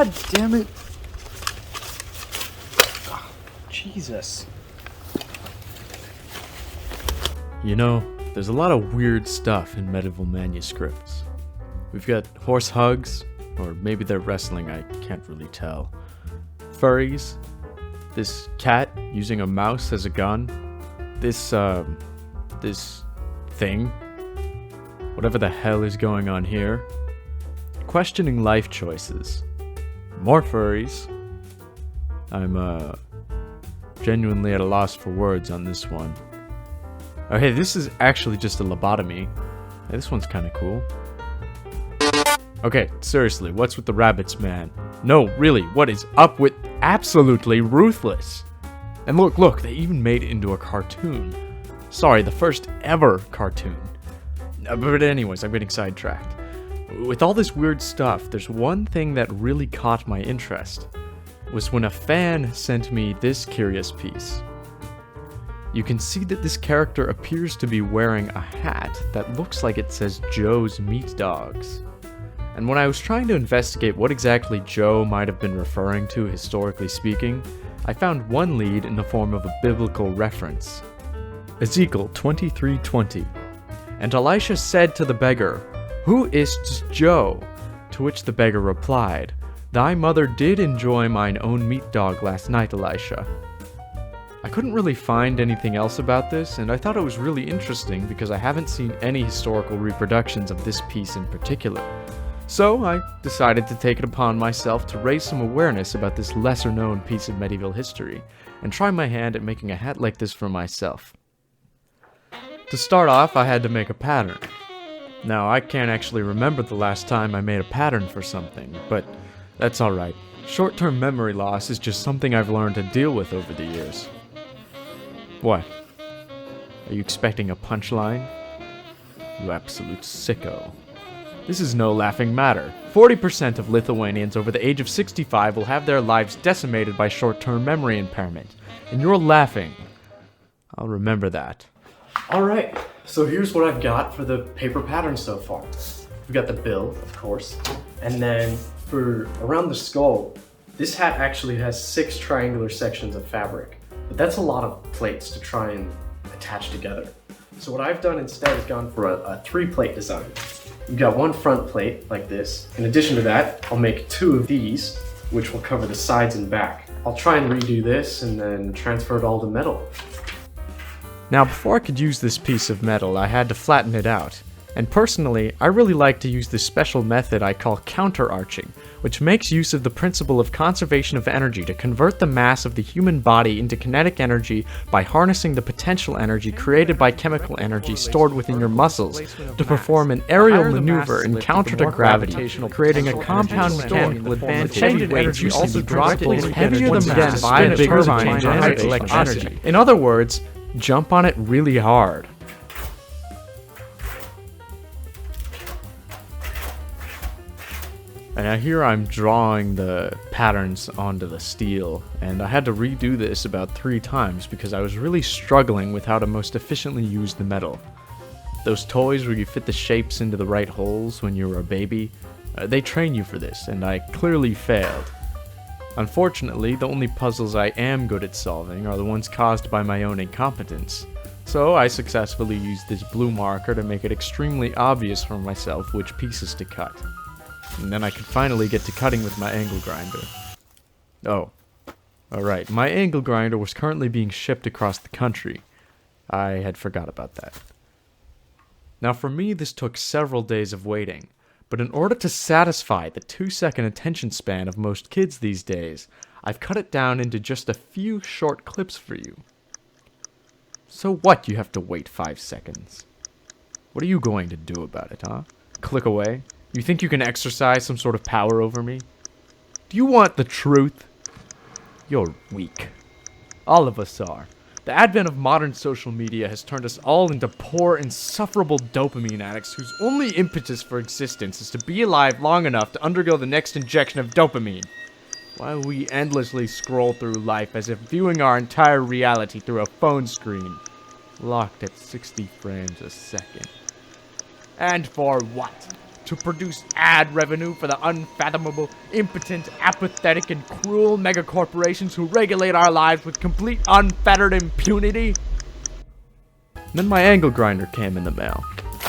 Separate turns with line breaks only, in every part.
God damn it. Oh, Jesus.
You know, there's a lot of weird stuff in medieval manuscripts. We've got horse hugs, or maybe they're wrestling, I can't really tell. Furries. This cat using a mouse as a gun. This thing. Whatever the hell is going on here. Questioning life choices. More furries. I'm, genuinely at a loss for words on this one. Oh, hey, this is actually just a lobotomy. Hey, this one's kinda cool. Okay, seriously, what's with the rabbits, man? No, really, what is up with absolutely ruthless? And look, they even made it into a cartoon. Sorry, the first ever cartoon. But anyways, I'm getting sidetracked. With all this weird stuff, there's one thing that really caught my interest. Was when a fan sent me this curious piece. You can see that this character appears to be wearing a hat that looks like it says Joe's Meat Dogs. And when I was trying to investigate what exactly Joe might have been referring to historically speaking, I found one lead in the form of a biblical reference. Ezekiel 23:20. And Elisha said to the beggar, "Who is Joe?" To which the beggar replied, "Thy mother did enjoy mine own meat dog last night, Elisha." I couldn't really find anything else about this, and I thought it was really interesting because I haven't seen any historical reproductions of this piece in particular. So I decided to take it upon myself to raise some awareness about this lesser-known piece of medieval history, and try my hand at making a hat like this for myself. To start off, I had to make a pattern. Now, I can't actually remember the last time I made a pattern for something, but that's alright. Short-term memory loss is just something I've learned to deal with over the years. What? Are you expecting a punchline? You absolute sicko. This is no laughing matter. 40% of Lithuanians over the age of 65 will have their lives decimated by short-term memory impairment. And you're laughing. I'll remember that. Alright, so here's what I've got for the paper pattern so far. We've got the bill, of course. And then for around the skull, this hat actually has 6 triangular sections of fabric. But that's a lot of plates to try and attach together. So what I've done instead is gone for a 3-plate design. You've got one front plate, like this. In addition to that, I'll make 2 of these, which will cover the sides and back. I'll try and redo this and then transfer it all to metal. Now, before I could use this piece of metal, I had to flatten it out. And personally, I really like to use this special method I call counterarching, which makes use of the principle of conservation of energy to convert the mass of the human body into kinetic energy by harnessing the potential energy created by chemical energy stored within your muscles to perform an aerial maneuver in counter to gravity, creating a compound mechanical advantage. Heavy energy also dropped heavier than mass by a turbine to generate electricity. In other words, jump on it really hard. And now here I'm drawing the patterns onto the steel, and I had to redo this about 3 times because I was really struggling with how to most efficiently use the metal. Those toys where you fit the shapes into the right holes when you were a baby, they train you for this, and I clearly failed. Unfortunately, the only puzzles I am good at solving are the ones caused by my own incompetence. So I successfully used this blue marker to make it extremely obvious for myself which pieces to cut. And then I could finally get to cutting with my angle grinder. Oh, alright, my angle grinder was currently being shipped across the country. I had forgot about that. Now for me, this took several days of waiting, but in order to satisfy the 2-second attention span of most kids these days, I've cut it down into just a few short clips for you. So what, you have to wait 5 seconds? What are you going to do about it, huh? Click away? You think you can exercise some sort of power over me? Do you want the truth? You're weak. All of us are. The advent of modern social media has turned us all into poor, insufferable dopamine addicts whose only impetus for existence is to be alive long enough to undergo the next injection of dopamine, while we endlessly scroll through life as if viewing our entire reality through a phone screen, locked at 60 frames a second. And for what? to produce ad revenue for the unfathomable, impotent, apathetic, and cruel megacorporations who regulate our lives with complete unfettered impunity? Then my angle grinder came in the mail,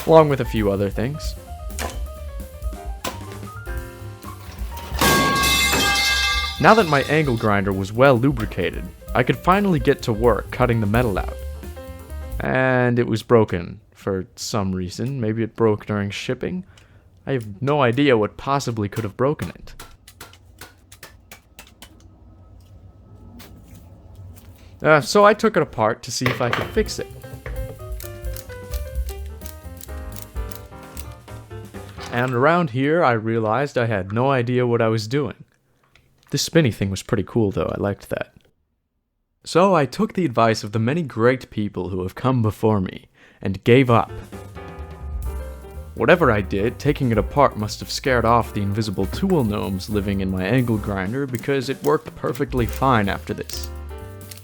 along with a few other things. Now that my angle grinder was well lubricated, I could finally get to work cutting the metal out. And it was broken for some reason. Maybe it broke during shipping. I have no idea what possibly could have broken it. So I took it apart to see if I could fix it. And around here, I realized I had no idea what I was doing. This spinny thing was pretty cool, though. I liked that. So I took the advice of the many great people who have come before me, and gave up. Whatever I did, taking it apart must have scared off the invisible tool gnomes living in my angle grinder, because it worked perfectly fine after this.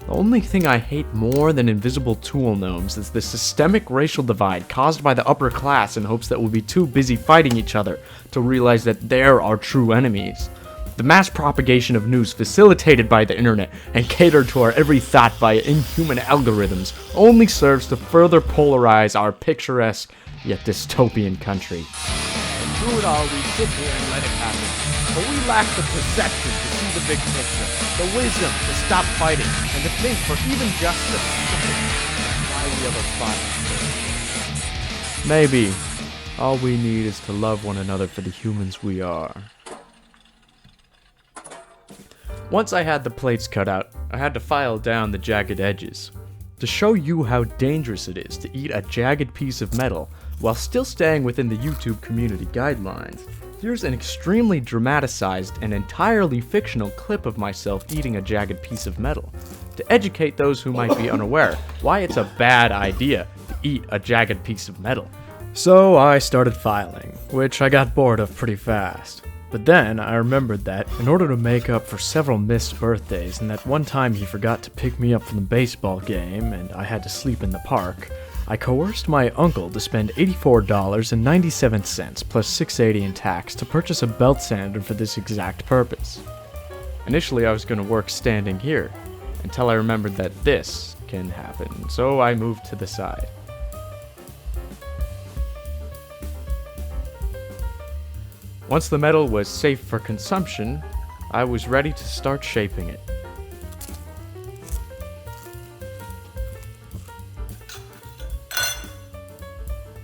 The only thing I hate more than invisible tool gnomes is the systemic racial divide caused by the upper class in hopes that we'll be too busy fighting each other to realize that they're our true enemies. The mass propagation of news facilitated by the internet and catered to our every thought by inhuman algorithms only serves to further polarize our picturesque yet dystopian country. And through it all, we sit here and let it happen. But we lack the perception to see the big picture, the wisdom to stop fighting, and to think for even just a second why we ever fought. Maybe all we need is to love one another for the humans we are. Once I had the plates cut out, I had to file down the jagged edges. To show you how dangerous it is to eat a jagged piece of metal while still staying within the YouTube community guidelines, here's an extremely dramatized and entirely fictional clip of myself eating a jagged piece of metal, to educate those who might be unaware why it's a bad idea to eat a jagged piece of metal. So I started filing, which I got bored of pretty fast. But then I remembered that, in order to make up for several missed birthdays and that one time he forgot to pick me up from the baseball game and I had to sleep in the park, I coerced my uncle to spend $84.97 plus $6.80 in tax to purchase a belt sander for this exact purpose. Initially I was going to work standing here, until I remembered that this can happen, so I moved to the side. Once the metal was safe for consumption, I was ready to start shaping it.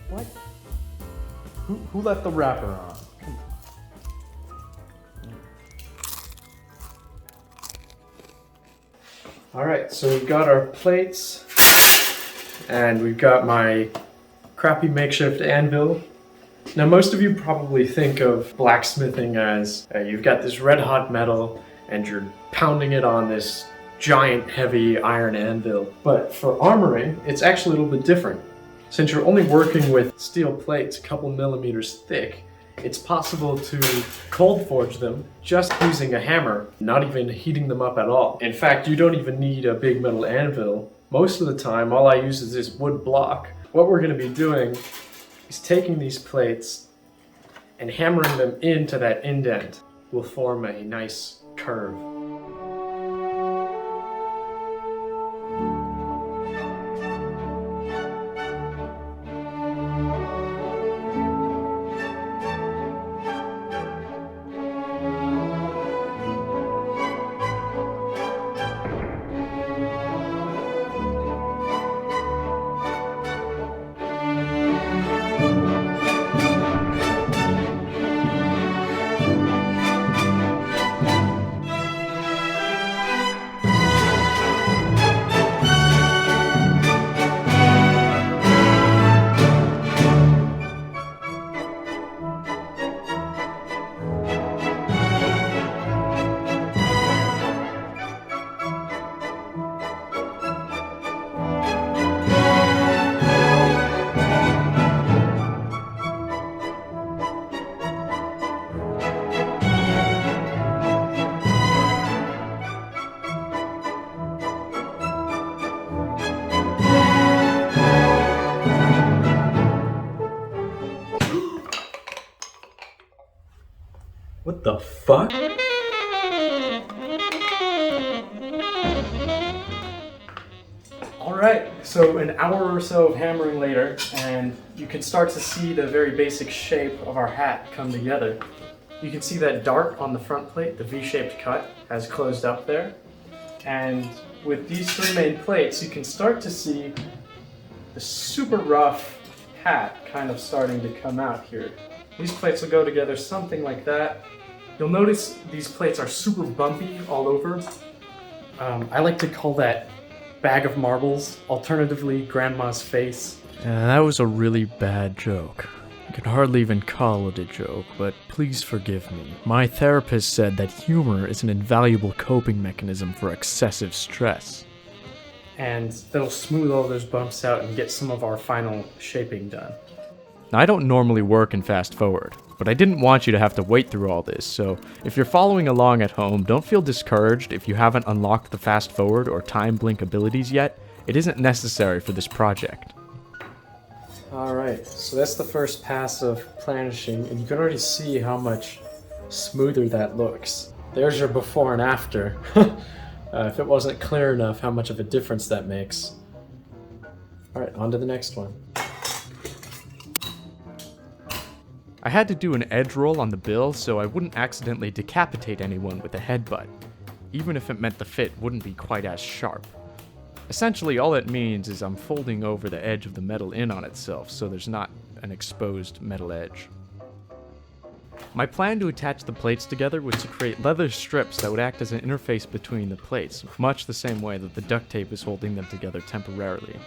What? Who left the wrapper on?
Alright, so we've got our plates, and we've got my crappy makeshift anvil. Now, most of you probably think of blacksmithing as you've got this red hot metal and you're pounding it on this giant heavy iron anvil. But for armoring, it's actually a little bit different. Since you're only working with steel plates a couple millimeters thick, it's possible to cold forge them just using a hammer, not even heating them up at all. In fact, you don't even need a big metal anvil. Most of the time, all I use is this wood block. What we're going to be doing is taking these plates and hammering them into that indent will form a nice curve. What the fuck? Alright, so an hour or so of hammering later, and you can start to see the very basic shape of our hat come together. You can see that dart on the front plate, the V-shaped cut, has closed up there. And with these three main plates, you can start to see the super rough hat kind of starting to come out here. These plates will go together something like that. You'll notice these plates are super bumpy all over. I like to call that bag of marbles, alternatively grandma's face.
That was a really bad joke. I can hardly even call it a joke, but please forgive me. My therapist said that humor is an invaluable coping mechanism for excessive stress.
And that'll smooth all those bumps out and get some of our final shaping done.
Now, I don't normally work in fast forward, but I didn't want you to have to wait through all this, so if you're following along at home, don't feel discouraged if you haven't unlocked the fast forward or time blink abilities yet. It isn't necessary for this project.
Alright, so that's the first pass of planishing, and you can already see how much smoother that looks. There's your before and after. If it wasn't clear enough how much of a difference that makes. Alright, on to the next one.
I had to do an edge roll on the bill so I wouldn't accidentally decapitate anyone with a headbutt, even if it meant the fit wouldn't be quite as sharp. Essentially, all it means is I'm folding over the edge of the metal in on itself, so there's not an exposed metal edge. My plan to attach the plates together was to create leather strips that would act as an interface between the plates, much the same way that the duct tape is holding them together temporarily.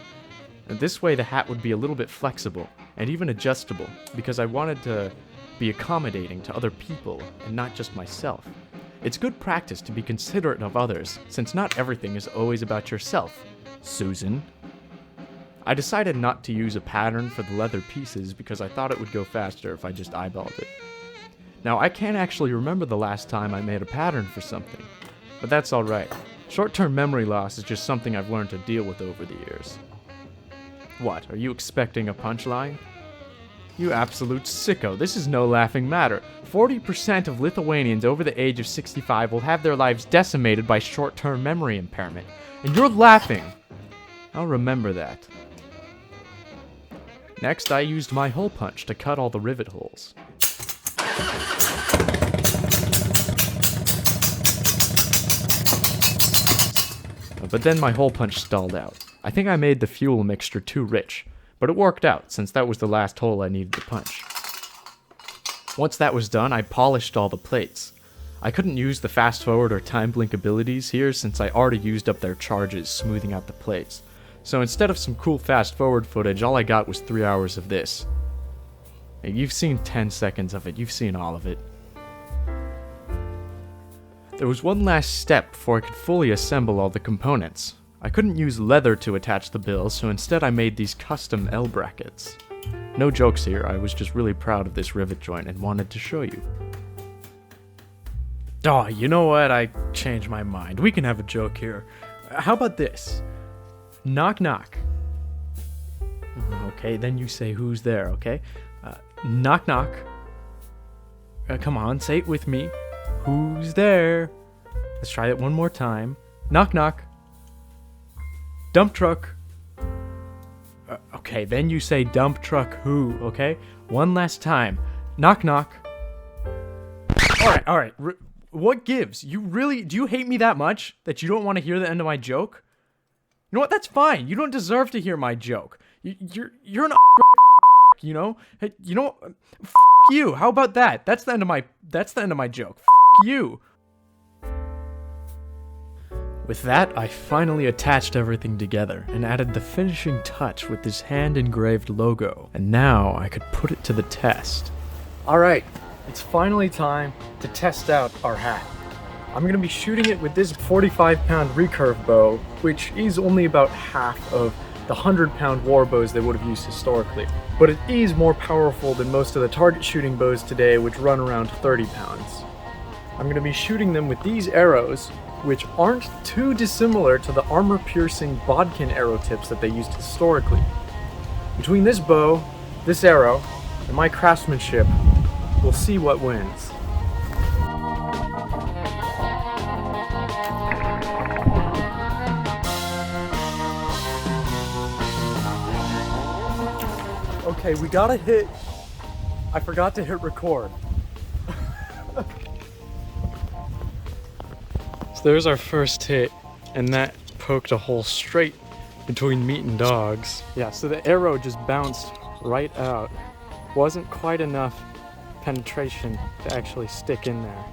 And this way the hat would be a little bit flexible, and even adjustable, because I wanted to be accommodating to other people, and not just myself. It's good practice to be considerate of others, since not everything is always about yourself, Susan. I decided not to use a pattern for the leather pieces because I thought it would go faster if I just eyeballed it. Now, I can't actually remember the last time I made a pattern for something, but that's alright. Short-term memory loss is just something I've learned to deal with over the years. What, are you expecting a punchline? You absolute sicko, this is no laughing matter. 40% of Lithuanians over the age of 65 will have their lives decimated by short-term memory impairment. And you're laughing! I'll remember that. Next, I used my hole punch to cut all the rivet holes. But then my hole punch stalled out. I think I made the fuel mixture too rich, but it worked out since that was the last hole I needed to punch. Once that was done, I polished all the plates. I couldn't use the fast forward or time blink abilities here since I already used up their charges smoothing out the plates. So instead of some cool fast forward footage, all I got was 3 hours of this. Hey, you've seen 10 seconds of it, you've seen all of it. There was one last step before I could fully assemble all the components. I couldn't use leather to attach the bill, so instead I made these custom L brackets. No jokes here, I was just really proud of this rivet joint and wanted to show you. Oh, you know what? I changed my mind. We can have a joke here. How about this? Knock knock. Okay, then you say who's there, okay? Knock knock. Come on, say it with me. Who's there? Let's try it one more time. Knock knock. Dump truck. Okay, then you say dump truck who, okay? One last time. Knock knock. Alright. What gives? Do you hate me that much that you don't want to hear the end of my joke? You know what? That's fine. You don't deserve to hear my joke. You're an you know? Hey, you know, f you. How about that? That's the end of my joke. F you. With that, I finally attached everything together and added the finishing touch with this hand-engraved logo. And now I could put it to the test.
Alright, it's finally time to test out our hat. I'm going to be shooting it with this 45-pound recurve bow, which is only about half of the 100-pound war bows they would have used historically. But it is more powerful than most of the target shooting bows today, which run around 30 pounds. I'm going to be shooting them with these arrows, which aren't too dissimilar to the armor-piercing bodkin arrow tips that they used historically. Between this bow, this arrow, and my craftsmanship, we'll see what wins.
Okay, we got a hit. I forgot to hit record. So there's our first hit, and that poked a hole straight between meat and dogs. Yeah, so the arrow just bounced right out. Wasn't quite enough penetration to actually stick in there.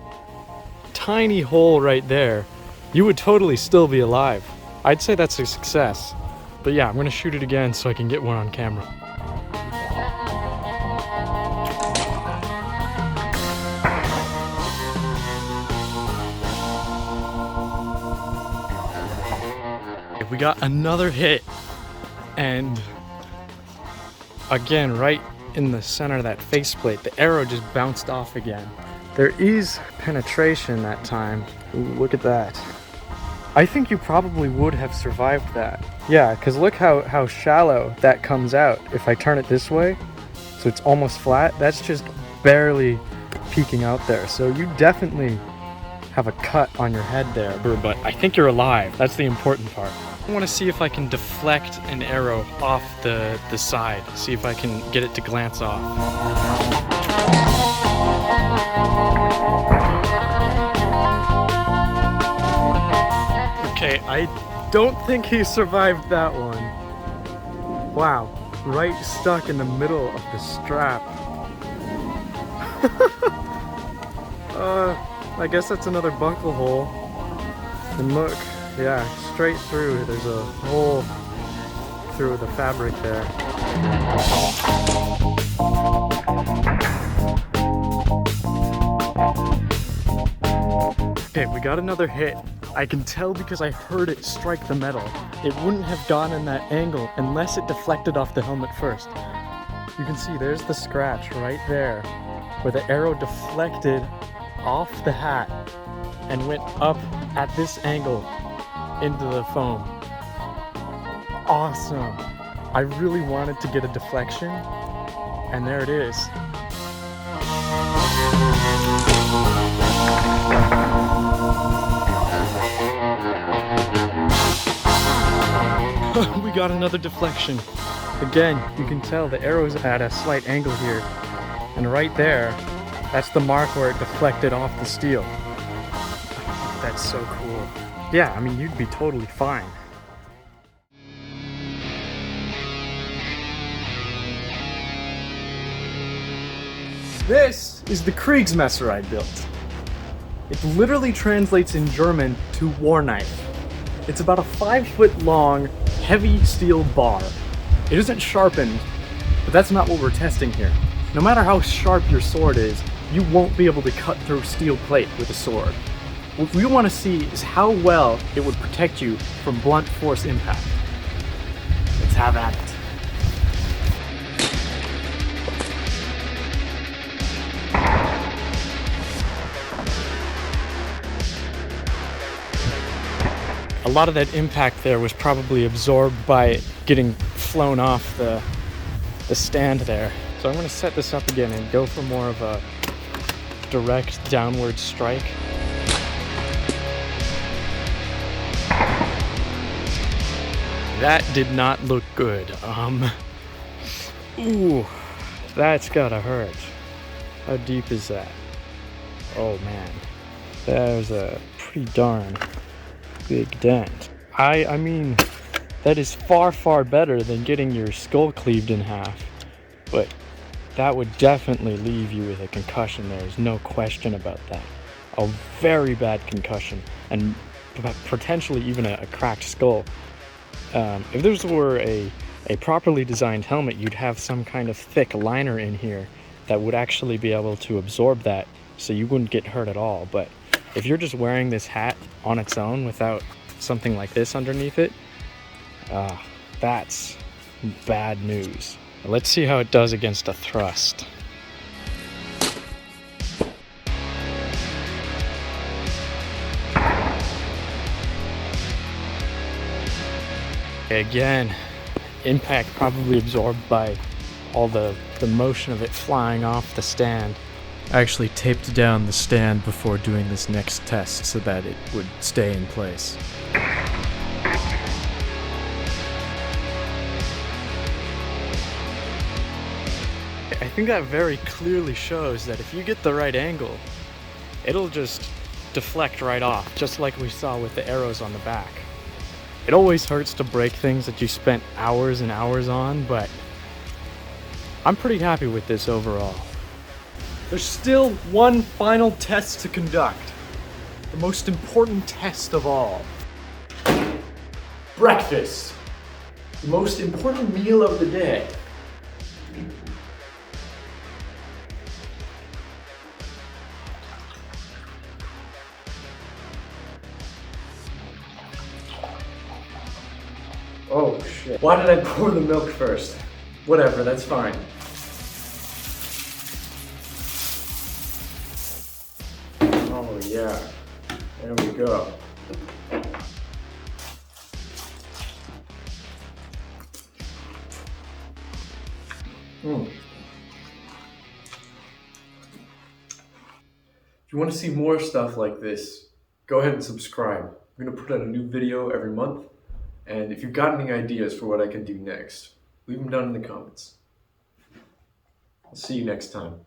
Tiny hole right there. You would totally still be alive. I'd say that's a success. But yeah, I'm gonna shoot it again so I can get one on camera. We got another hit, and again, right in the center of that faceplate, the arrow just bounced off again. There is penetration that time. Ooh, look at that. I think you probably would have survived that. Yeah, because look how shallow that comes out. If I turn it this way, so it's almost flat, that's just barely peeking out there. So you definitely have a cut on your head there, but I think you're alive. That's the important part. I want to see if I can deflect an arrow off the side. See if I can get it to glance off. Okay, I don't think he survived that one. Wow, right stuck in the middle of the strap. I guess that's another buckle hole. And look, yeah, straight through. There's a hole through the fabric there. Okay, we got another hit. I can tell because I heard it strike the metal. It wouldn't have gone in that angle unless it deflected off the helmet first. You can see there's the scratch right there where the arrow deflected off the hat and went up at this angle into the foam. Awesome. I really wanted to get a deflection, and there it is. We got another deflection. Again, you can tell the arrow's at a slight angle here, and right there, that's the mark where it deflected off the steel. That's so cool. Yeah, I mean, you'd be totally fine. This is the Kriegsmesser I built. It literally translates in German to war knife. It's about a 5-foot long, heavy steel bar. It isn't sharpened, but that's not what we're testing here. No matter how sharp your sword is, you won't be able to cut through steel plate with a sword. What we want to see is how well it would protect you from blunt force impact. Let's have at it. A lot of that impact there was probably absorbed by getting flown off the stand there. So I'm going to set this up again and go for more of a direct downward strike. That did not look good. Ooh, that's gotta hurt. How deep is that? Oh man, there's a pretty darn big dent. I mean, that is far, far better than getting your skull cleaved in half. But that would definitely leave you with a concussion. There's no question about that. A very bad concussion, and potentially even a cracked skull. If this were a properly designed helmet, you'd have some kind of thick liner in here that would actually be able to absorb that, so you wouldn't get hurt at all. But if you're just wearing this hat on its own without something like this underneath it, that's bad news. Let's see how it does against a thrust. Again, impact probably absorbed by all the motion of it flying off the stand. I actually taped down the stand before doing this next test so that it would stay in place. I think that very clearly shows that if you get the right angle, it'll just deflect right off, just like we saw with the arrows on the back. It always hurts to break things that you spent hours and hours on, but I'm pretty happy with this overall. There's still one final test to conduct. The most important test of all.
Breakfast. The most important meal of the day. Oh shit. Why did I pour the milk first? Whatever, that's fine. Oh yeah. There we go. If you want to see more stuff like this, go ahead and subscribe. I'm going to put out a new video every month. And if you've got any ideas for what I can do next, leave them down in the comments. I'll see you next time.